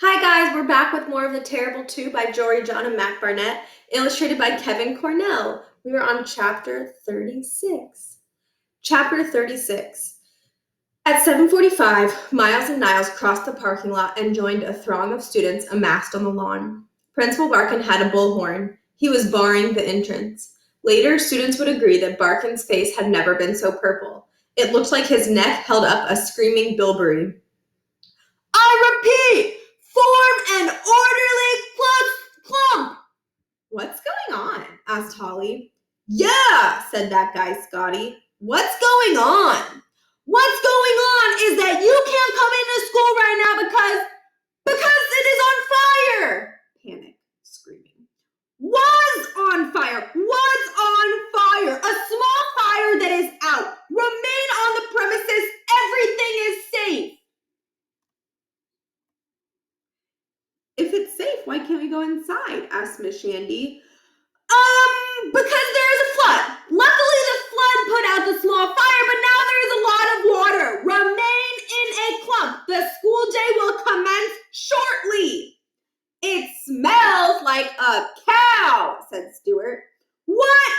Hi guys, we're back with more of The Terrible Two by Jory, John, and Mac Barnett, illustrated by Kevin Cornell. We are on chapter 36. Chapter 36. At 7:45, Miles and Niles crossed the parking lot and joined a throng of students amassed on the lawn. Principal Barkin had a bullhorn. He was barring the entrance. Later, students would agree that Barkin's face had never been so purple. It looked like his neck held up a screaming bilberry. I repeat! Form an orderly clump! What's going on? Asked Holly. Yeah, said that guy Scotty. What's going on? What's going on is that you can't come into school right now because it is on fire! Panic, screaming. Was on fire! A small fire that is out. Remain on the premises. Everything is safe. If it's safe, why can't we go inside? Asked Miss Shandy. Because there is a flood. Luckily, the flood put out the small fire, but now there is a lot of water. Remain in a clump. The school day will commence shortly. It smells like a cow, said Stuart. What?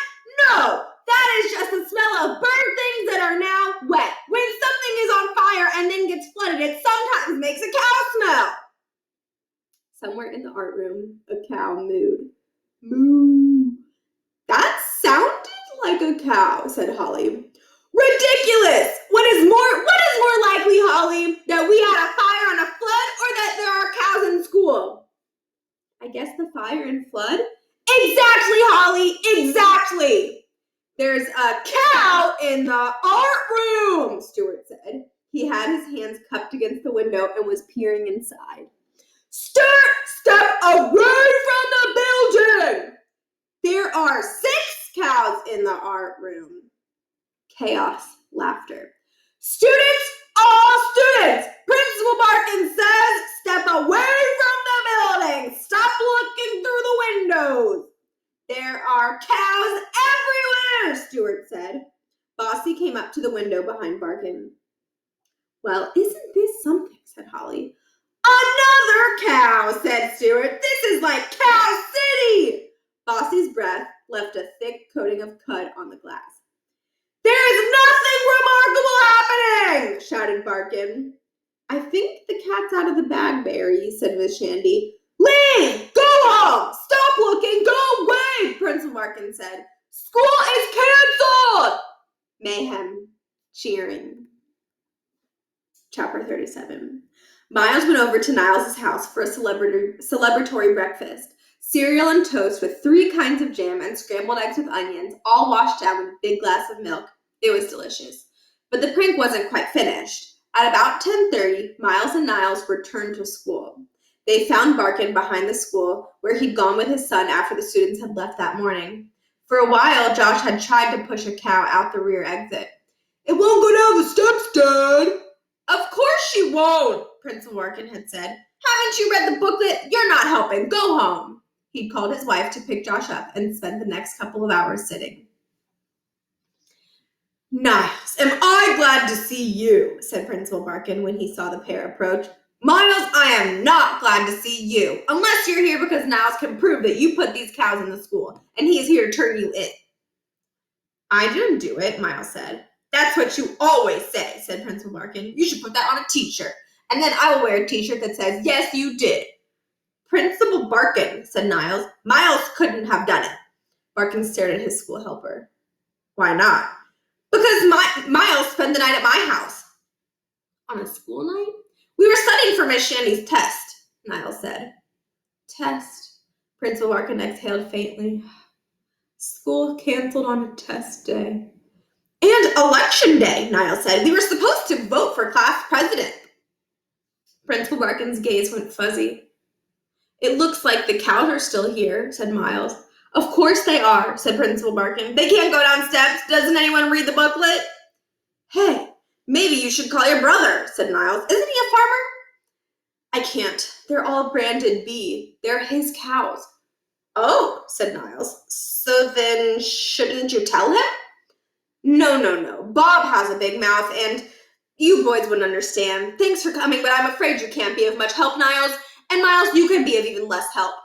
No, that is just the smell of burnt things that are now wet. When something is on fire and then gets flooded, it sometimes makes a cow smell. Somewhere in the art room, a cow mooed. Moo. That sounded like a cow, said Holly. Ridiculous! What is more likely, Holly? That we had a fire and a flood, or that there are cows in school? I guess the fire and flood? Exactly, Holly, exactly! There's a cow in the art room, Stuart said. He had his hands cupped against the window and was peering inside. Step away from the building! There are 6 cows in the art room. Chaos, laughter. Students, all students! Principal Barkin says, step away from the building! Stop looking through the windows! There are cows everywhere, Stuart said. Bossy came up to the window behind Barkin. Well, isn't this something, said Holly. Another cow, said Stuart. This is like Cow City! Bossy's breath left a thick coating of cud on the glass. There is nothing remarkable happening, shouted Barkin. I think the cat's out of the bag, Barry, said Miss Shandy. Leave! Go home! Stop looking! Go away! Principal Barkin said. School is canceled! Mayhem. Cheering. Chapter 37. Miles went over to Niles' house for a celebratory breakfast. Cereal and toast with 3 kinds of jam and scrambled eggs with onions, all washed down with a big glass of milk. It was delicious. But the prank wasn't quite finished. At about 10:30, Miles and Niles returned to school. They found Barkin behind the school, where he'd gone with his son after the students had left that morning. For a while, Josh had tried to push a cow out the rear exit. It won't go down the steps, Dad. Of course she won't, Principal Barkin had said. Haven't you read the booklet? You're not helping. Go home. He'd called his wife to pick Josh up and spent the next couple of hours sitting. Niles, am I glad to see you, said Principal Barkin when he saw the pair approach. Miles, I am not glad to see you, unless you're here because Niles can prove that you put these cows in the school, and he is here to turn you in. I didn't do it, Miles said. That's what you always say, said Principal Barkin. You should put that on a t-shirt, and then I will wear a t-shirt that says, yes, you did. Principal Barkin, said Niles. Miles couldn't have done it. Barkin stared at his school helper. Why not? Because Miles spent the night at my house. On a school night? We were studying for Miss Shandy's test, Niles said. Test? Principal Barkin exhaled faintly. School canceled on a test day. And election day, Niles said. We were supposed to vote for class president. Principal Barkin's gaze went fuzzy. It looks like the cows are still here, said Miles. Of course they are, said Principal Barkin. They can't go down steps. Doesn't anyone read the booklet? Hey, maybe you should call your brother, said Niles. Isn't he a farmer? I can't. They're all branded B. They're his cows. Oh, said Niles. So then shouldn't you tell him? No. Bob has a big mouth, and you boys wouldn't understand. Thanks for coming, but I'm afraid you can't be of much help, Niles. And Miles, you can be of even less help.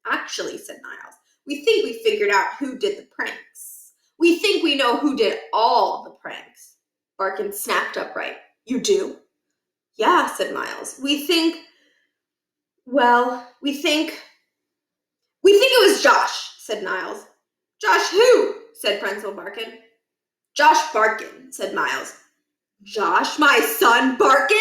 Actually, said Niles, we think we figured out who did the pranks. We think we know who did all the pranks. Barkin snapped upright. You do? Yeah, said Miles. We think it was Josh, said Niles. Josh who? Said Principal Barkin. Josh Barkin, said Miles. Josh, my son, Barkin?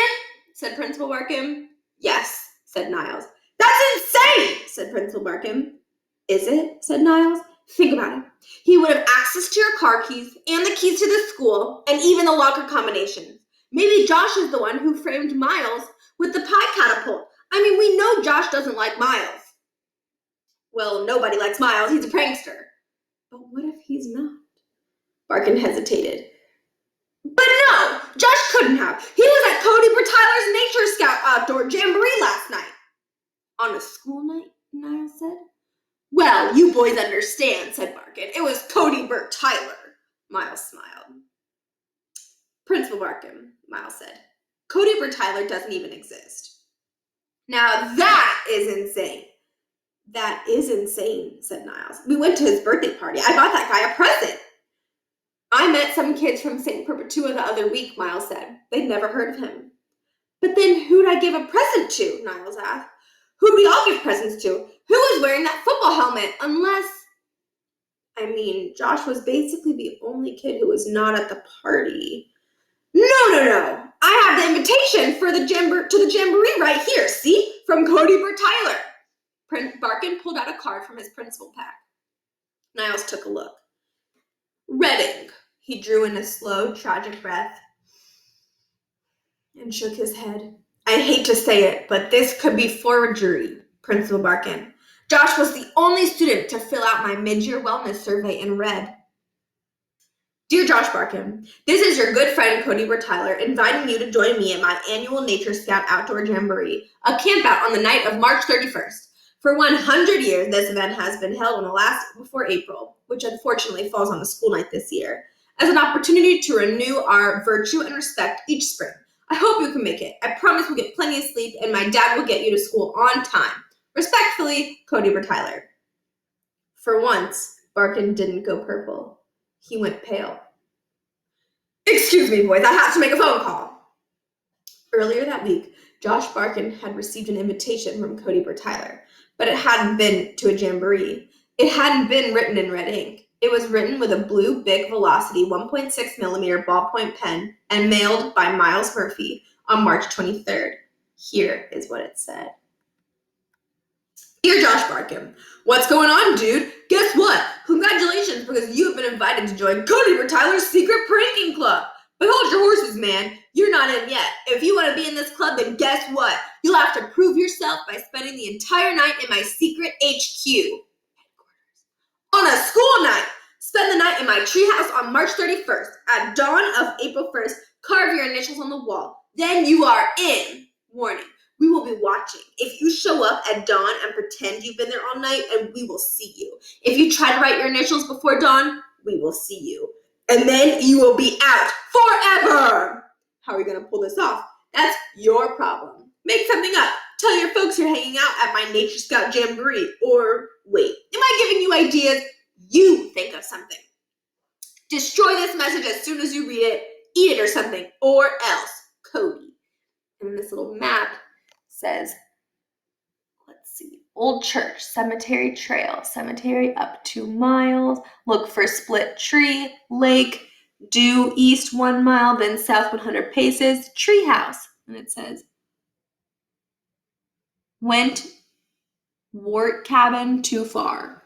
Said Principal Barkin. Yes, said Niles. That's insane, said Principal Barkin. Is it? Said Niles. Think about it. He would have access to your car keys and the keys to the school and even the locker combinations. Maybe Josh is the one who framed Miles with the pie catapult. I mean, we know Josh doesn't like Miles. Well, nobody likes Miles. He's a prankster. But what if he's not? Barkin hesitated. But no, Josh couldn't have. He was at Cody Bertyler's Nature Scout outdoor jamboree last night. On a school night, Niles said. Well, you boys understand, said Barkin. It was Cody Bertyler. Miles smiled. Principal Barkin, Miles said. Cody Bertyler doesn't even exist. Now that is insane. That is insane, said Niles. We went to his birthday party. I bought that guy a present. I met some kids from St. Perpetua the other week, Miles said. They'd never heard of him. But then who'd I give a present to? Niles asked. Who'd we all give presents to? Who was wearing that football helmet? Josh was basically the only kid who was not at the party. No. I have the invitation to the jamboree right here, see? From Cody Bertyler. Barkin pulled out a card from his principal pack. Niles took a look. Reading. He drew in a slow, tragic breath and shook his head. I hate to say it, but this could be forgery, Principal Barkin. Josh was the only student to fill out my mid-year wellness survey and read. Dear Josh Barkin, this is your good friend Cody Bertyler inviting you to join me at my annual Nature Scout Outdoor Jamboree, a campout on the night of March 31st. For 100 years, this event has been held on the last before April, which unfortunately falls on a school night this year, as an opportunity to renew our virtue and respect each spring. I hope you can make it. I promise we'll get plenty of sleep and my dad will get you to school on time. Respectfully, Cody Bertyler. For once, Barkin didn't go purple. He went pale. Excuse me, boys, I have to make a phone call. Earlier that week, Josh Barkin had received an invitation from Cody Bertyler, but it hadn't been to a jamboree. It hadn't been written in red ink. It was written with a blue Bic Velocity 1.6 millimeter ballpoint pen and mailed by Miles Murphy on March 23rd. Here is what it said. Dear Josh Barkin, what's going on, dude? Guess what? Congratulations, because you have been invited to join Cody Bertyler's secret pranking club. But hold your horses, man. You're not in yet. If you want to be in this club, then guess what? You'll have to prove yourself by spending the entire night in my secret HQ. On a school night. Spend the night in my treehouse on March 31st. At dawn of April 1st, carve your initials on the wall. Then you are in. Warning, we will be watching. If you show up at dawn and pretend you've been there all night, and we will see you. If you try to write your initials before dawn, we will see you. And then you will be out forever. How are we going to pull this off? That's your problem. Make something up. Tell your folks you're hanging out at my Nature Scout Jamboree. Or wait, am I giving you ideas? You think of something. Destroy this message as soon as you read it. Eat it or something. Or else. Cody. And then this little map says, let's see, Old Church, Cemetery Trail, cemetery up 2 miles. Look for split tree, lake, due east 1 mile, then south 100 paces, treehouse. And it says, went wart cabin too far.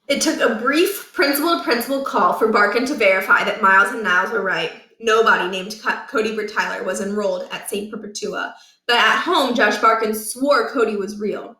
It took a brief principal-to-principal call for Barkin to verify that Miles and Niles were right. Nobody named Cody Bertyler was enrolled at St. Perpetua, but at home, Josh Barkin swore Cody was real.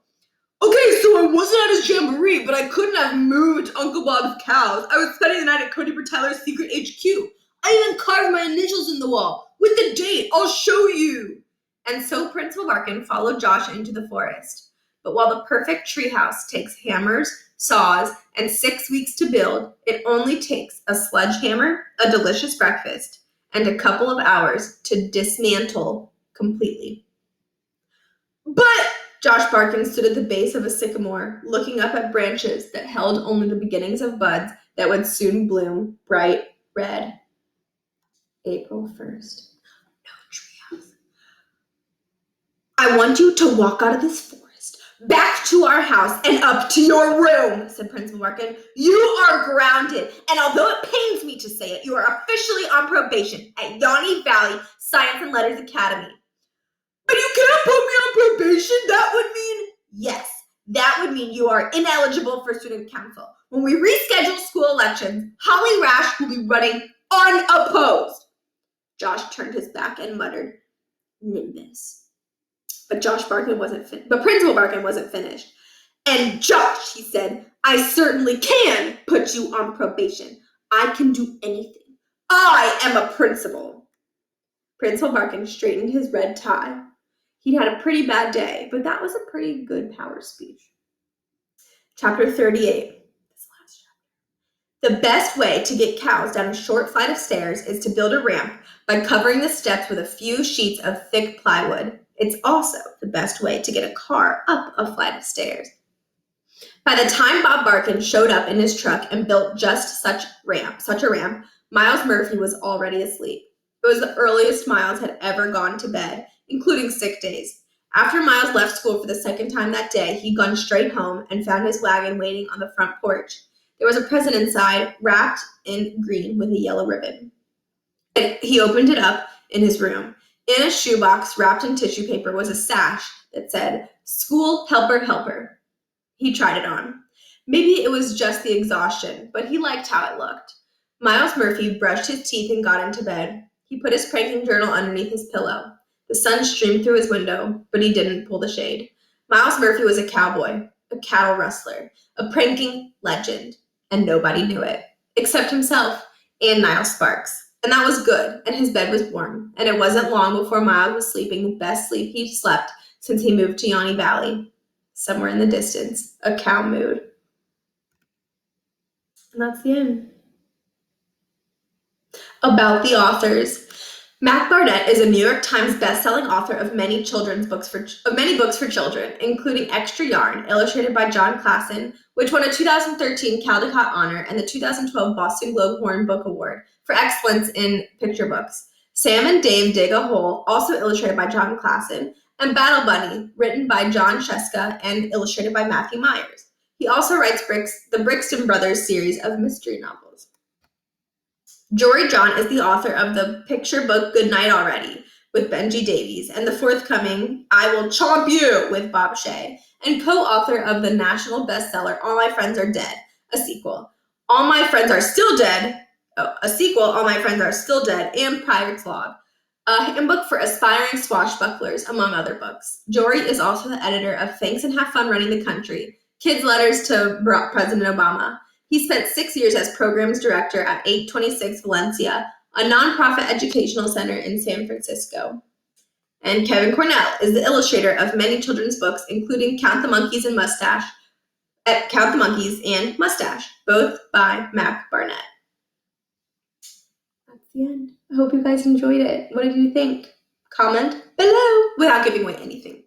Okay, so I wasn't at his jamboree, but I couldn't have moved Uncle Bob's cows. I was spending the night at Cody Bertyler's secret HQ. I even carved my initials in the wall with the date. I'll show you. And so Principal Barkin followed Josh into the forest. But while the perfect treehouse takes hammers, saws, and 6 weeks to build, it only takes a sledgehammer, a delicious breakfast, and a couple of hours to dismantle completely. But Josh Barkin stood at the base of a sycamore, looking up at branches that held only the beginnings of buds that would soon bloom bright red. April 1st. No treehouse. I want you to walk out of this forest, back to our house, and up to your room, said Principal Barkin. You are grounded, and although it pains me to say it, you are officially on probation at Yanni Valley Science and Letters Academy. But you can't put me on probation? That would mean, yes, that would mean you are ineligible for student council. When we reschedule school elections, Holly Rash will be running unopposed. Josh turned his back and muttered, Nimbus. But Principal Barkin wasn't finished. And Josh, he said, I certainly can put you on probation. I can do anything. I am a principal. Principal Barkin straightened his red tie. He'd had a pretty bad day, but that was a pretty good power speech. Chapter 38. This last chapter. The best way to get cows down a short flight of stairs is to build a ramp by covering the steps with a few sheets of thick plywood. It's also the best way to get a car up a flight of stairs. By the time Bob Barkin showed up in his truck and built just such a ramp, Miles Murphy was already asleep. It was the earliest Miles had ever gone to bed, including sick days. After Miles left school for the second time that day, he'd gone straight home and found his wagon waiting on the front porch. There was a present inside, wrapped in green with a yellow ribbon. He opened it up in his room. In a shoebox wrapped in tissue paper was a sash that said, School Helper Helper. He tried it on. Maybe it was just the exhaustion, but he liked how it looked. Miles Murphy brushed his teeth and got into bed. He put his pranking journal underneath his pillow. The sun streamed through his window, but he didn't pull the shade. Miles Murphy was a cowboy, a cattle rustler, a pranking legend, and nobody knew it, except himself and Niles Sparks. And that was good, and his bed was warm, and it wasn't long before Miles was sleeping the best sleep he'd slept since he moved to Yanni Valley. Somewhere in the distance, a cow mooed. And that's the end. About the authors. Mac Barnett is a New York Times best-selling author of many books for children, including Extra Yarn, illustrated by John Klassen, which won a 2013 Caldecott Honor and the 2012 Boston Globe Horn Book Award for excellence in picture books. Sam and Dave Dig a Hole, also illustrated by John Klassen, and Battle Bunny, written by John Sheska and illustrated by Matthew Myers. He also writes the Brixton Brothers series of mystery novels. Jory John is the author of the picture book Good Night Already with Benji Davies and the forthcoming I Will Chomp You with Bob Shea, and co-author of the national bestseller All My Friends Are Dead, a sequel. All My Friends Are Still Dead, All My Friends Are Still Dead, and Pirate's Log, a handbook for aspiring swashbucklers, among other books. Jory is also the editor of Thanks and Have Fun Running the Country, Kids' Letters to President Obama. He spent 6 years as programs director at 826 Valencia, a nonprofit educational center in San Francisco. And Kevin Cornell is the illustrator of many children's books, including Count the Monkeys and Mustache, both by Mac Barnett. That's the end. I hope you guys enjoyed it. What did you think? Comment below without giving away anything.